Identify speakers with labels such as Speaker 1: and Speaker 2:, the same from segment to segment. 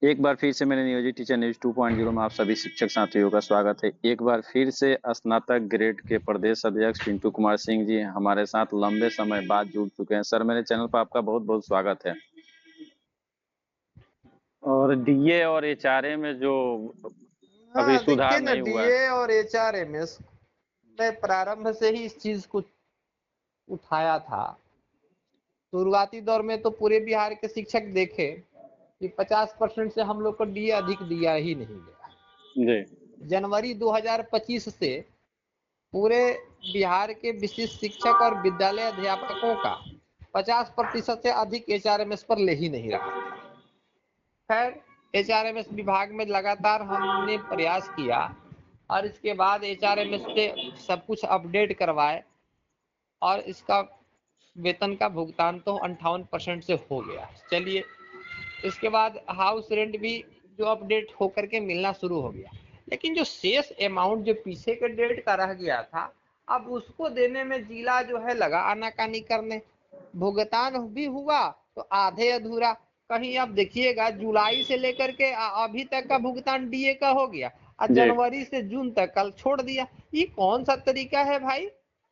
Speaker 1: एक बार फिर से मेरे नियोजित टीचर न्यूज 2.0 में आप सभी शिक्षक साथियों का स्वागत है। एक बार फिर से स्नातक ग्रेड के प्रदेश अध्यक्ष पिंटू कुमार सिंह जी हमारे साथ लंबे समय बाद जुड़ चुके हैं। सर, मेरे चैनल पर आपका बहुत बहुत स्वागत है। और डीए और एचआरए में जो अभी
Speaker 2: हाँ, देखिए
Speaker 1: सुधार
Speaker 2: ना,
Speaker 1: नहीं हुआ है।
Speaker 2: डीए और एचआरएमएस में प्रारंभ से ही इस चीज को उठाया था। शुरुआती दौर में तो पूरे बिहार के शिक्षक देखे कि 50% से हम लोग को डीए अधिक दिया ही नहीं गया।
Speaker 1: जी
Speaker 2: जनवरी 2025 से पूरे बिहार के विशिष्ट शिक्षक और विद्यालय अध्यापकों का 50% से अधिक एचआरएमएस पर ले ही नहीं रहा था। खैर, एचआरएमएस विभाग में लगातार हमने प्रयास किया और इसके बाद एचआरएमएस पे सब कुछ अपडेट करवाए और इसका वेतन का भुगतान तो 58% से हो गया। चलिए, इसके बाद हाउस रेंट भी जो अपडेट होकर के मिलना शुरू हो गया, लेकिन जो शेष अमाउंट जो पीछे के डेट का रह गया था, अब उसको देने में जिला जो है लगा आनाकानी करने। भुगतान भी हुआ तो आधे अधूरा। कहीं आप देखिएगा जुलाई से लेकर के अभी तक का भुगतान डीए का हो गया और
Speaker 1: जी
Speaker 2: जनवरी से जून तक कल छोड़ दिया। ये कौन सा तरीका है भाई?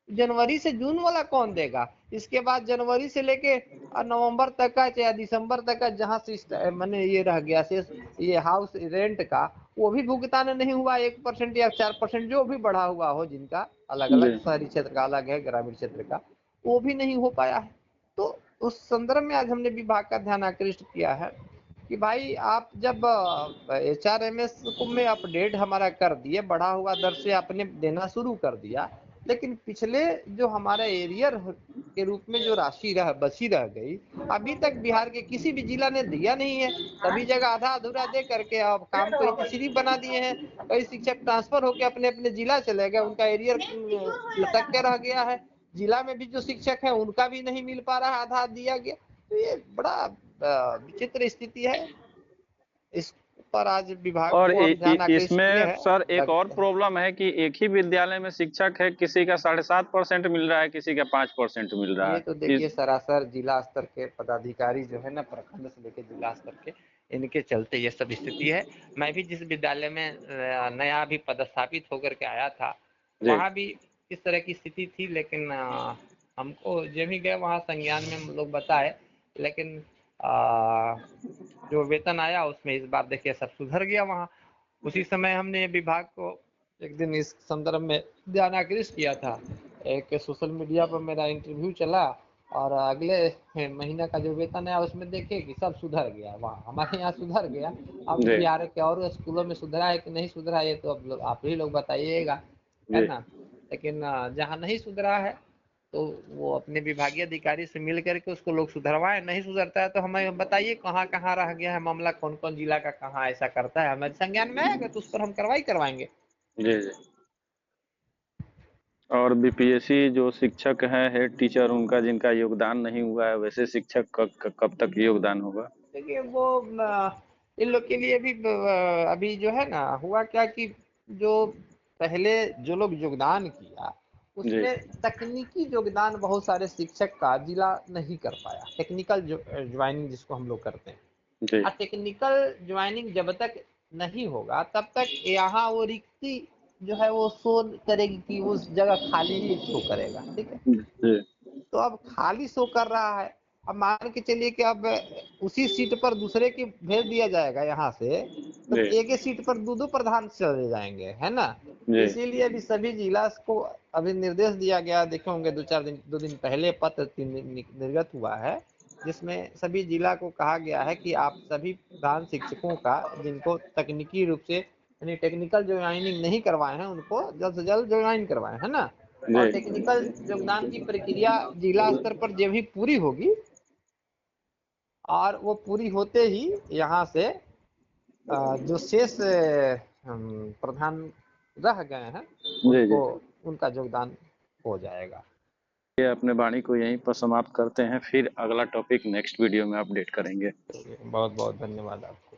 Speaker 2: जनवरी से जून वाला कौन देगा? इसके बाद जनवरी से लेके नवंबर तक का या दिसंबर तक का जहां से मैंने ये रह गया से ये हाउस रेंट का, वो भी भुगतान नहीं हुआ। 1% या 4% जो भी बढ़ा हुआ हो, जिनका अलग
Speaker 1: जी
Speaker 2: अलग, शहरी क्षेत्र का अलग है, ग्रामीण क्षेत्र का, वो भी नहीं हो पाया है। तो उस संदर्भ में आज हमने विभाग का ध्यान आकृष्ट किया है कि भाई आप जब एचआरएमएस को में अपडेट हमारा कर दिए, बढ़ा हुआ दर से आपने देना शुरू कर दिया, लेकिन पिछले जो हमारा एरियर के रूप में जो राशि बची रह गई, अभी तक बिहार के किसी भी जिला ने दिया नहीं है। सभी जगह आधा अधूरा दे करके अब काम को इतनी बना दिए हैं। कई शिक्षक ट्रांसफर होकर अपने अपने जिला चले गए, उनका एरियर लटक के रह गया है। जिला में भी जो शिक्षक है उनका भी नहीं मिल पा रहा है, आधा दिया गया। तो ये बड़ा विचित्र स्थिति है। इस पर आज विभाग
Speaker 1: और
Speaker 2: को हम ध्यान आकृष्ट किए
Speaker 1: इसमें
Speaker 2: हैं।
Speaker 1: सर एक और प्रॉब्लम है कि एक ही विद्यालय में शिक्षक है, किसी का 7.5% मिल रहा है, किसी का 5% मिल रहा
Speaker 2: ये
Speaker 1: है।
Speaker 2: तो देखिए
Speaker 1: इस
Speaker 2: सरासर जिला स्तर के पदाधिकारी जो है ना, प्रखंड से लेकर जिला स्तर के, इनके चलते ये सब स्थिति है। मैं भी जिस विद्यालय में नया भी पदस्थापित होकर के आया था,
Speaker 1: जी
Speaker 2: वहाँ भी इस तरह की स्थिति थी, लेकिन हमको जब भी गए वहाँ संज्ञान में हम लोग बताए, लेकिन जो वेतन आया उसमें इस बार देखिए सब सुधर गया। वहाँ उसी समय हमने विभाग को एक दिन इस संदर्भ में ध्यान आकृष्ट किया था। एक सोशल मीडिया पर मेरा इंटरव्यू चला और अगले महीने का जो वेतन है उसमें देखिए कि सब सुधर गया। वहाँ हमारे यहाँ सुधर गया। अब
Speaker 1: जी
Speaker 2: बिहार के और स्कूलों में सुधरा है कि नहीं सुधरा, ये तो अब आप ही लोग बताइएगा, है
Speaker 1: जी
Speaker 2: ना। लेकिन जहाँ नहीं सुधरा है तो वो अपने विभागीय अधिकारी से मिल करके उसको लोग सुधरवाए। नहीं सुधरता है तो हमें बताइए कहाँ कहाँ रह गया है मामला, कौन कौन जिला का कहाँ ऐसा करता है, हमारे संज्ञान में आएगा तो उस पर हम कार्रवाई करवाएंगे।
Speaker 1: जी जी। और बीपीएससी जो शिक्षक हैं, हेड टीचर, उनका जिनका योगदान नहीं हुआ है, वैसे शिक्षक कब तक योगदान होगा?
Speaker 2: देखिए वो इन लोग के लिए भी अभी जो है ना, हुआ क्या कि जो पहले जो लोग योगदान किया
Speaker 1: जी
Speaker 2: उसमें तकनीकी योगदान बहुत सारे शिक्षक का जिला नहीं कर पाया। टेक्निकल ज्वाइनिंग जिसको हम लोग करते हैं,
Speaker 1: जी
Speaker 2: और टेक्निकल ज्वाइनिंग जब तक नहीं होगा तब तक यहाँ वो रिक्ति जो है वो शो करेगी कि उस जगह खाली ही शो करेगा। ठीक है,
Speaker 1: जी
Speaker 2: तो अब खाली शो कर रहा है। अब मान के चलिए कि अब उसी सीट पर दूसरे की भेज दिया जाएगा यहाँ से, तो
Speaker 1: जी
Speaker 2: एक ही सीट पर दो दो प्रधान चले जाएंगे, है ना।
Speaker 1: जी
Speaker 2: इसीलिए अभी सभी जिला को अभी निर्देश दिया गया, देखे होंगे 2 दिन पहले पत्र निर्गत हुआ है, जिसमें सभी जिला को कहा गया है कि आप सभी प्रधान शिक्षकों का जिनको तकनीकी रूप से यानी टेक्निकल ज्वाइनिंग नहीं करवाए हैं उनको जल्द से जल्द ज्वाइन करवाएं, है ना। और
Speaker 1: जी
Speaker 2: टेक्निकल योगदान की प्रक्रिया जिला स्तर पर जब ही पूरी होगी और वो पूरी होते ही यहाँ से जो शेष प्रधान रह गए हैं
Speaker 1: जी जी।
Speaker 2: उनको उनका योगदान हो जाएगा।
Speaker 1: ये अपने वाणी को यहीं पर समाप्त करते हैं, फिर अगला टॉपिक नेक्स्ट वीडियो में अपडेट करेंगे।
Speaker 2: बहुत बहुत धन्यवाद आपका।